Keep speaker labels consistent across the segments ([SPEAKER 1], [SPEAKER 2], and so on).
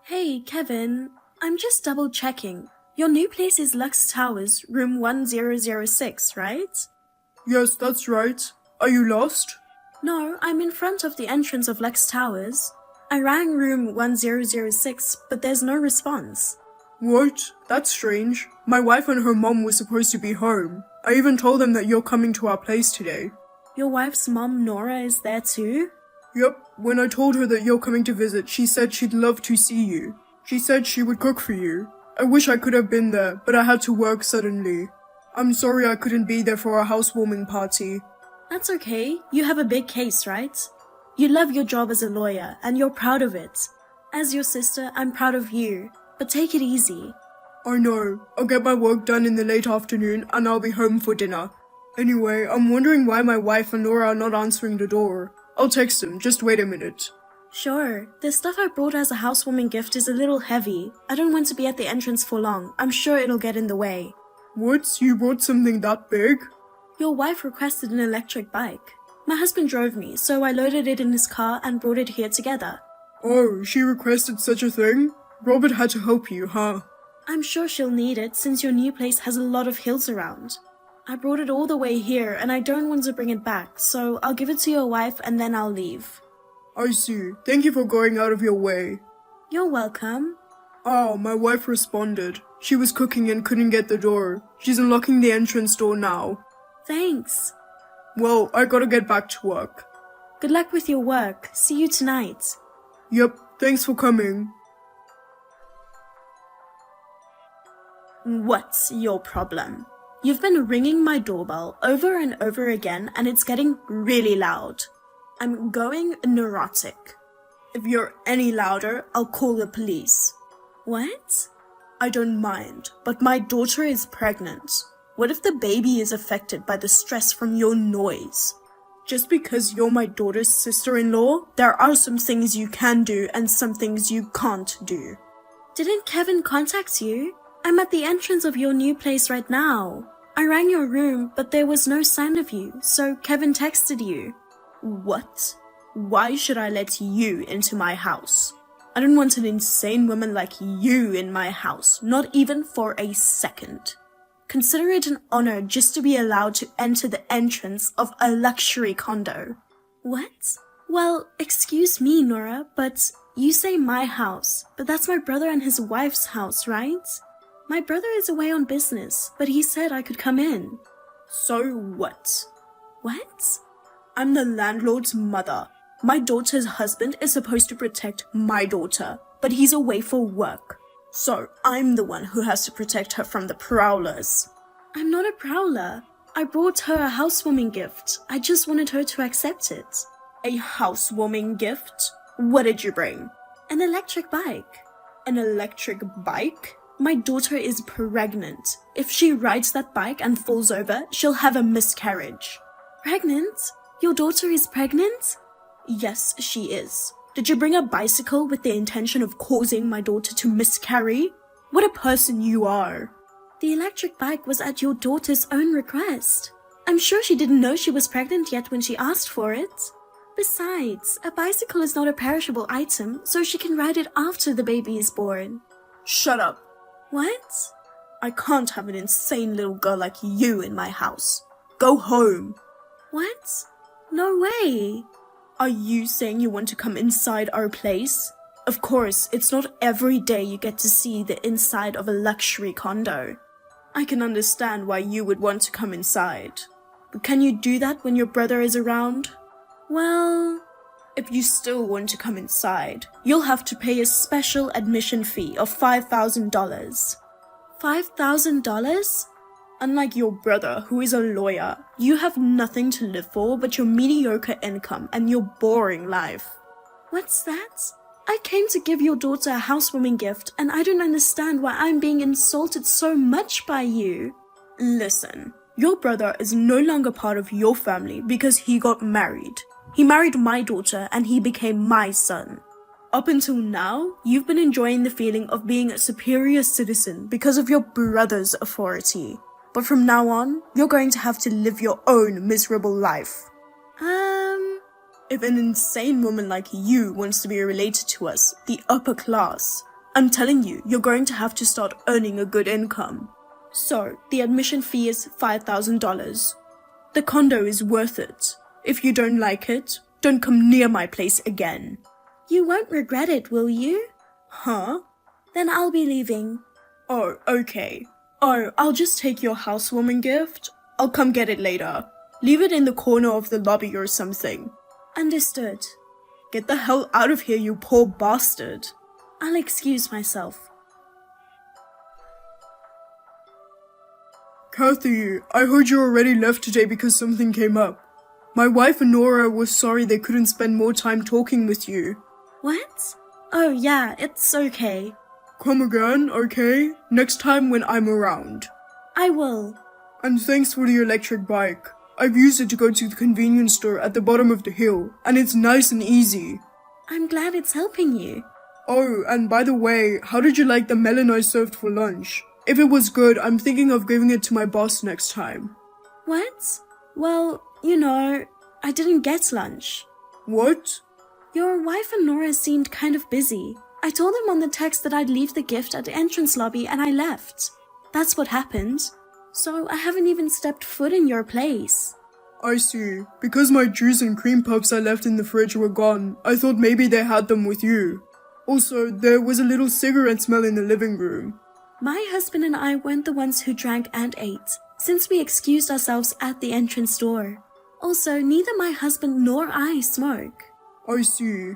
[SPEAKER 1] Hey, Kevin, I'm just double checking. Your new place is Lux Towers, room 1006, right?
[SPEAKER 2] Yes, that's right. Are you lost?
[SPEAKER 1] No, I'm in front of the entrance of Lux Towers. I rang room 1006, but there's no response.
[SPEAKER 2] What? That's strange. My wife and her mom were supposed to be home. I even told them that you're coming to our place today.
[SPEAKER 1] Your wife's mom, Nora, is there too?
[SPEAKER 2] Yep, when I told her that you're coming to visit, she said she'd love to see you. She said she would cook for you. I wish I could have been there, but I had to work suddenly. I'm sorry I couldn't be there for our housewarming party.
[SPEAKER 1] That's okay. You have a big case, right? You love your job as a lawyer, and you're proud of it. As your sister, I'm proud of you. But take it easy.
[SPEAKER 2] I know. I'll get my work done in the late afternoon and I'll be home for dinner. Anyway, I'm wondering why my wife and Nora are not answering the door. I'll text them, just wait a minute.
[SPEAKER 1] Sure, the stuff I brought as a housewarming gift is a little heavy. I don't want to be at the entrance for long. I'm sure it'll get in the way.
[SPEAKER 2] What? You brought something that big?
[SPEAKER 1] Your wife requested an electric bike. My husband drove me, so I loaded it in his car and brought it here together.
[SPEAKER 2] Oh, she requested such a thing? Robert had to help you, huh?
[SPEAKER 1] I'm sure she'll need it since your new place has a lot of hills around. I brought it all the way here and I don't want to bring it back, so I'll give it to your wife and then I'll leave.
[SPEAKER 2] I see. Thank you for going out of your way.
[SPEAKER 1] You're welcome.
[SPEAKER 2] Oh, my wife responded. She was cooking and couldn't get the door. She's unlocking the entrance door now.
[SPEAKER 1] Thanks.
[SPEAKER 2] Well, I gotta get back to work.
[SPEAKER 1] Good luck with your work. See you tonight.
[SPEAKER 2] Yep, thanks for coming.
[SPEAKER 1] What's your problem? You've been ringing my doorbell over and over again and it's getting really loud. I'm going neurotic. If you're any louder, I'll call the police. What? I don't mind, but my daughter is pregnant. What if the baby is affected by the stress from your noise? Just because you're my daughter's sister-in-law, there are some things you can do and some things you can't do. Didn't Kevin contact you? I'm at the entrance of your new place right now. I rang your room, but there was no sign of you, so Kevin texted you. What? Why should I let you into my house? I don't want an insane woman like you in my house, not even for a second. Consider it an honor just to be allowed to enter the entrance of a luxury condo. What? Well, excuse me, Nora, but you say my house, but that's my brother and his wife's house, right? My brother is away on business, but he said I could come in. So what? What? I'm the landlord's mother. My daughter's husband is supposed to protect my daughter, but he's away for work. So I'm the one who has to protect her from the prowlers. I'm not a prowler. I brought her a housewarming gift. I just wanted her to accept it. A housewarming gift? What did you bring? An electric bike. An electric bike? My daughter is pregnant. If she rides that bike and falls over, she'll have a miscarriage. Pregnant? Your daughter is pregnant? Yes, she is. Did you bring a bicycle with the intention of causing my daughter to miscarry? What a person you are. The electric bike was at your daughter's own request. I'm sure she didn't know she was pregnant yet when she asked for it. Besides, a bicycle is not a perishable item, so she can ride it after the baby is born. Shut up. What? I can't have an insane little girl like you in my house. Go home. What? No way. Are you saying you want to come inside our place? Of course, it's not every day you get to see the inside of a luxury condo. I can understand why you would want to come inside. But can you do that when your brother is around? Well, if you still want to come inside, you'll have to pay a special admission fee of $5,000. $5,000? Unlike your brother, who is a lawyer, you have nothing to live for but your mediocre income and your boring life. What's that? I came to give your daughter a housewarming gift, and I don't understand why I'm being insulted so much by you. Listen, your brother is no longer part of your family because he got married. He married my daughter and he became my son. Up until now, you've been enjoying the feeling of being a superior citizen because of your brother's authority. But from now on, you're going to have to live your own miserable life. If an insane woman like you wants to be related to us, the upper class, I'm telling you, you're going to have to start earning a good income. So, the admission fee is $5,000. The condo is worth it. If you don't like it, don't come near my place again. You won't regret it, will you? Huh? Then I'll be leaving. Oh, okay. Oh, I'll just take your housewarming gift. I'll come get it later. Leave it in the corner of the lobby or something. Understood. Get the hell out of here, you poor bastard. I'll excuse myself.
[SPEAKER 2] Kathy, I heard you already left today because something came up. My wife and Nora were sorry they couldn't spend more time talking with you.
[SPEAKER 1] What? Oh yeah, it's okay.
[SPEAKER 2] Come again, okay? Next time when I'm around.
[SPEAKER 1] I will.
[SPEAKER 2] And thanks for the electric bike. I've used it to go to the convenience store at the bottom of the hill, and it's nice and easy.
[SPEAKER 1] I'm glad it's helping you.
[SPEAKER 2] Oh, and by the way, how did you like the melon I served for lunch? If it was good, I'm thinking of giving it to my boss next time.
[SPEAKER 1] What? Well, you know, I didn't get lunch.
[SPEAKER 2] What?
[SPEAKER 1] Your wife and Nora seemed kind of busy. I told them on the text that I'd leave the gift at the entrance lobby and I left. That's what happened. So I haven't even stepped foot in your place.
[SPEAKER 2] I see. Because my juice and cream puffs I left in the fridge were gone, I thought maybe they had them with you. Also, there was a little cigarette smell in the living room.
[SPEAKER 1] My husband and I weren't the ones who drank and ate, since we excused ourselves at the entrance door. Also, neither my husband nor I smoke.
[SPEAKER 2] I see.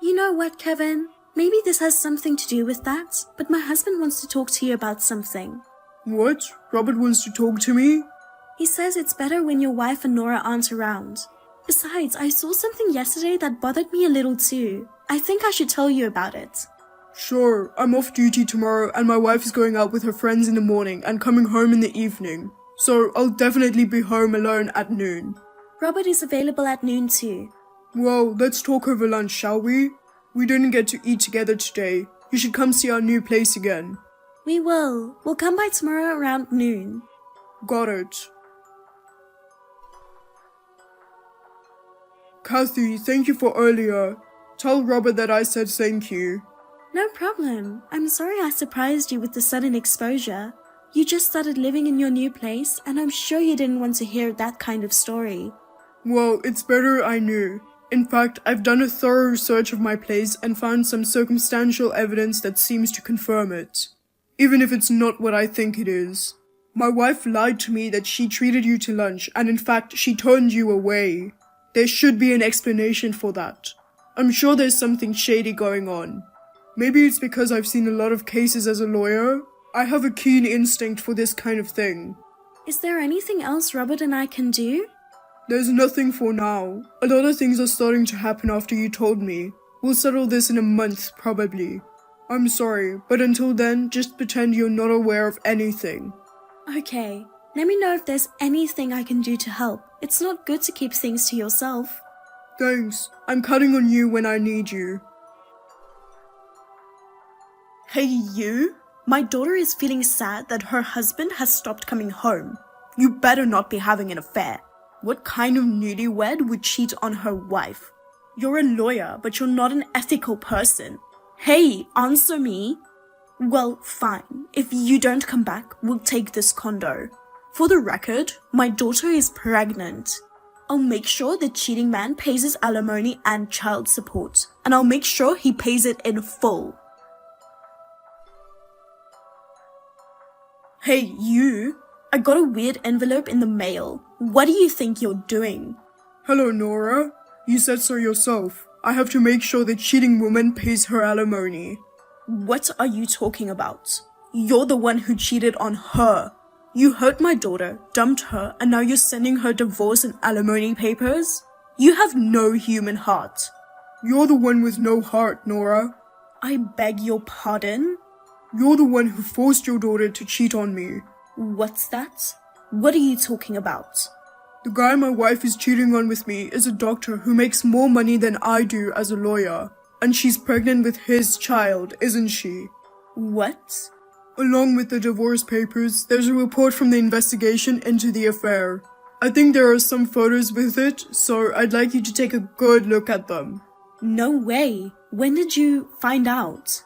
[SPEAKER 1] You know what, Kevin? Maybe this has something to do with that, but my husband wants to talk to you about something.
[SPEAKER 2] What? Robert wants to talk to me?
[SPEAKER 1] He says it's better when your wife and Nora aren't around. Besides, I saw something yesterday that bothered me a little too. I think I should tell you about it.
[SPEAKER 2] Sure, I'm off duty tomorrow and my wife is going out with her friends in the morning and coming home in the evening. So I'll definitely be home alone at noon.
[SPEAKER 1] Robert is available at noon too.
[SPEAKER 2] Well, let's talk over lunch, shall we? We didn't get to eat together today. You should come see our new place again.
[SPEAKER 1] We will. We'll come by tomorrow around noon.
[SPEAKER 2] Got it. Kathy, thank you for earlier. Tell Robert that I said thank you.
[SPEAKER 1] No problem. I'm sorry I surprised you with the sudden exposure. You just started living in your new place, and I'm sure you didn't want to hear that kind of story.
[SPEAKER 2] Well, it's better I knew. In fact, I've done a thorough search of my place and found some circumstantial evidence that seems to confirm it. Even if it's not what I think it is. My wife lied to me that she treated you to lunch, and in fact, she turned you away. There should be an explanation for that. I'm sure there's something shady going on. Maybe it's because I've seen a lot of cases as a lawyer. I have a keen instinct for this kind of thing.
[SPEAKER 1] Is there anything else Robert and I can do?
[SPEAKER 2] There's nothing for now. A lot of things are starting to happen after you told me. We'll settle this in a month, probably. I'm sorry, but until then, just pretend you're not aware of anything.
[SPEAKER 1] Okay, let me know if there's anything I can do to help. It's not good to keep things to yourself.
[SPEAKER 2] Thanks. I'm cutting on you when I need you.
[SPEAKER 1] Hey, you? My daughter is feeling sad that her husband has stopped coming home. You better not be having an affair. What kind of newlywed would cheat on her wife? You're a lawyer, but you're not an ethical person. Hey, answer me. Well, fine. If you don't come back, we'll take this condo. For the record, my daughter is pregnant. I'll make sure the cheating man pays his alimony and child support, and I'll make sure he pays it in full. Hey, you! I got a weird envelope in the mail. What do you think you're doing?
[SPEAKER 2] Hello, Nora. You said so yourself. I have to make sure the cheating woman pays her alimony.
[SPEAKER 1] What are you talking about? You're the one who cheated on her. You hurt my daughter, dumped her, and now you're sending her divorce and alimony papers? You have no human heart.
[SPEAKER 2] You're the one with no heart, Nora.
[SPEAKER 1] I beg your pardon?
[SPEAKER 2] You're the one who forced your daughter to cheat on me.
[SPEAKER 1] What's that? What are you talking about?
[SPEAKER 2] The guy my wife is cheating on with me is a doctor who makes more money than I do as a lawyer. And she's pregnant with his child, isn't she?
[SPEAKER 1] What?
[SPEAKER 2] Along with the divorce papers, there's a report from the investigation into the affair. I think there are some photos with it, so I'd like you to take a good look at them.
[SPEAKER 1] No way. When did you find out?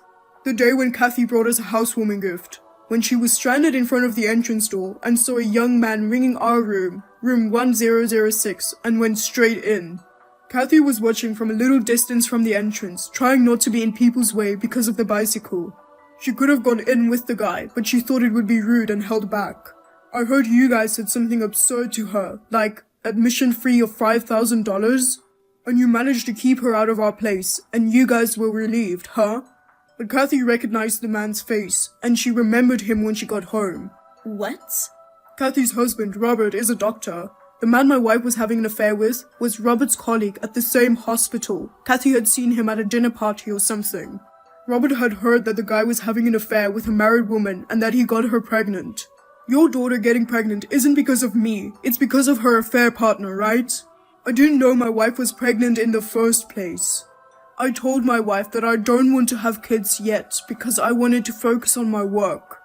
[SPEAKER 2] The day when Kathy brought us a housewarming gift. When she was stranded in front of the entrance door and saw a young man ringing our room, room 1006, and went straight in. Kathy was watching from a little distance from the entrance, trying not to be in people's way because of the bicycle. She could have gone in with the guy, but she thought it would be rude and held back. I heard you guys said something absurd to her, like admission fee of $5,000, and you managed to keep her out of our place, and you guys were relieved, huh? But Kathy recognized the man's face, and she remembered him when she got home.
[SPEAKER 1] What?
[SPEAKER 2] Kathy's husband, Robert, is a doctor. The man my wife was having an affair with was Robert's colleague at the same hospital. Kathy had seen him at a dinner party or something. Robert had heard that the guy was having an affair with a married woman and that he got her pregnant. Your daughter getting pregnant isn't because of me, it's because of her affair partner, right? I didn't know my wife was pregnant in the first place. I told my wife that I don't want to have kids yet because I wanted to focus on my work.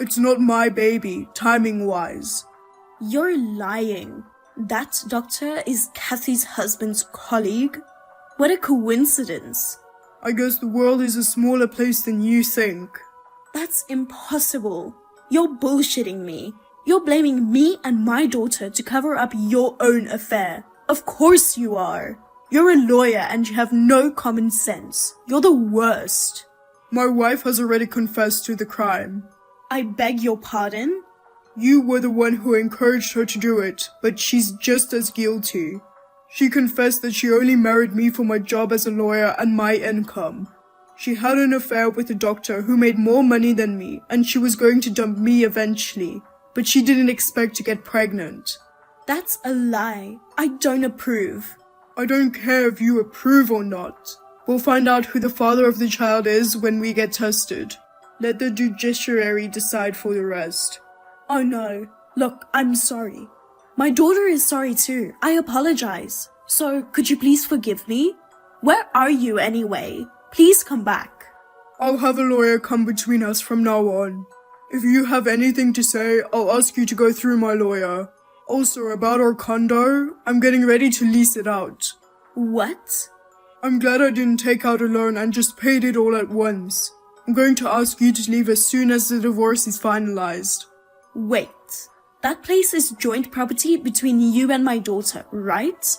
[SPEAKER 2] It's not my baby, timing-wise.
[SPEAKER 1] You're lying. That doctor is Kathy's husband's colleague? What a coincidence.
[SPEAKER 2] I guess the world is a smaller place than you think.
[SPEAKER 1] That's impossible. You're bullshitting me. You're blaming me and my daughter to cover up your own affair. Of course you are. You're a lawyer and you have no common sense. You're the worst.
[SPEAKER 2] My wife has already confessed to the crime.
[SPEAKER 1] I beg your pardon?
[SPEAKER 2] You were the one who encouraged her to do it, but she's just as guilty. She confessed that she only married me for my job as a lawyer and my income. She had an affair with a doctor who made more money than me, and she was going to dump me eventually, but she didn't expect to get pregnant.
[SPEAKER 1] That's a lie. I don't approve.
[SPEAKER 2] I don't care if you approve or not. We'll find out who the father of the child is when we get tested. Let the judiciary decide for the rest.
[SPEAKER 1] Oh no. Look, I'm sorry. My daughter is sorry too. I apologize. So, could you please forgive me? Where are you anyway? Please come back.
[SPEAKER 2] I'll have a lawyer come between us from now on. If you have anything to say, I'll ask you to go through my lawyer. Also, about our condo, I'm getting ready to lease it out.
[SPEAKER 1] What?
[SPEAKER 2] I'm glad I didn't take out a loan and just paid it all at once. I'm going to ask you to leave as soon as the divorce is finalized.
[SPEAKER 1] Wait. That place is joint property between you and my daughter, right?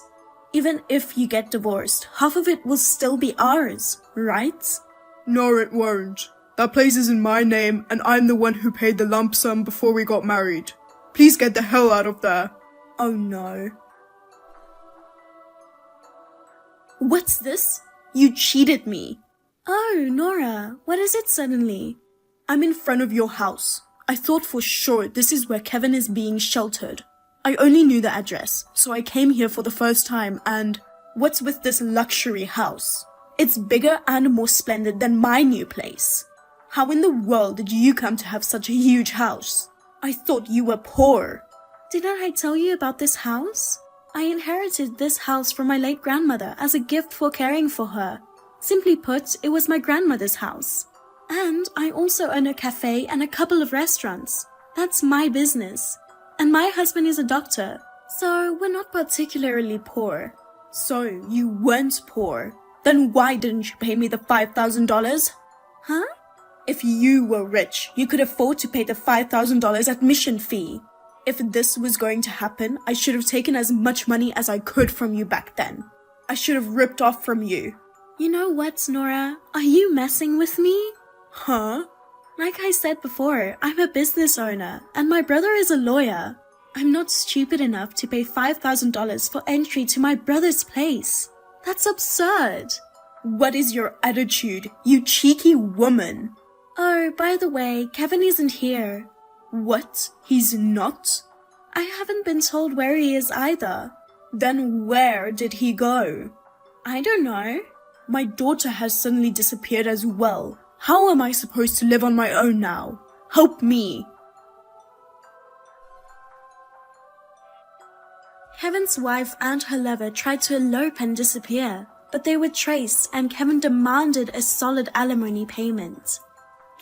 [SPEAKER 1] Even if you get divorced, half of it will still be ours, right?
[SPEAKER 2] No, it won't. That place is in my name, and I'm the one who paid the lump sum before we got married. Please get the hell out of there.
[SPEAKER 1] Oh no. What's this? You cheated me. Oh, Nora, what is it suddenly? I'm in front of your house. I thought for sure this is where Kevin is being sheltered. I only knew the address, so I came here for the first time and... What's with this luxury house? It's bigger and more splendid than my new place. How in the world did you come to have such a huge house? I thought you were poor. Didn't I tell you about this house? I inherited this house from my late grandmother as a gift for caring for her. Simply put, it was my grandmother's house. And I also own a cafe and a couple of restaurants. That's my business. And my husband is a doctor, so we're not particularly poor. So, you weren't poor. Then why didn't you pay me the $5,000? Huh? If you were rich, you could afford to pay the $5,000 admission fee. If this was going to happen, I should have taken as much money as I could from you back then. I should have ripped off from you. You know what, Nora? Are you messing with me? Huh? Like I said before, I'm a business owner, and my brother is a lawyer. I'm not stupid enough to pay $5,000 for entry to my brother's place. That's absurd. What is your attitude, you cheeky woman? Oh, by the way, Kevin isn't here. What? He's not? I haven't been told where he is either. Then where did he go? I don't know. My daughter has suddenly disappeared as well. How am I supposed to live on my own now? Help me. Kevin's wife and her lover tried to elope and disappear, but they were traced and Kevin demanded a solid alimony payment.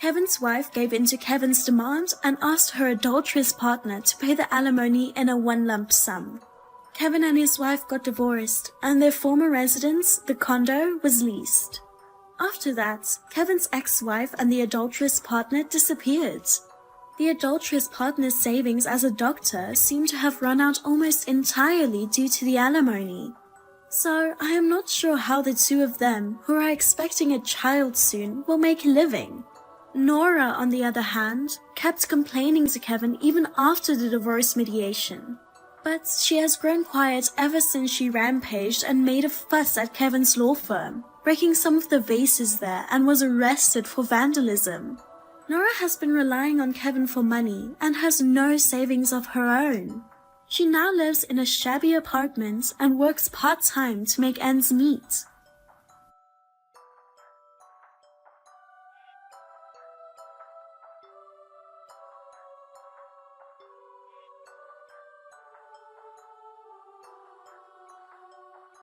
[SPEAKER 1] Kevin's wife gave in to Kevin's demand and asked her adulterous partner to pay the alimony in a one lump sum. Kevin and his wife got divorced, and their former residence, the condo, was leased. After that, Kevin's ex-wife and the adulterous partner disappeared. The adulterous partner's savings as a doctor seemed to have run out almost entirely due to the alimony. So I am not sure how the two of them, who are expecting a child soon, will make a living. Nora, on the other hand, kept complaining to Kevin even after the divorce mediation. But she has grown quiet ever since she rampaged and made a fuss at Kevin's law firm, breaking some of the vases there, and was arrested for vandalism. Nora has been relying on Kevin for money and has no savings of her own. She now lives in a shabby apartment and works part-time to make ends meet.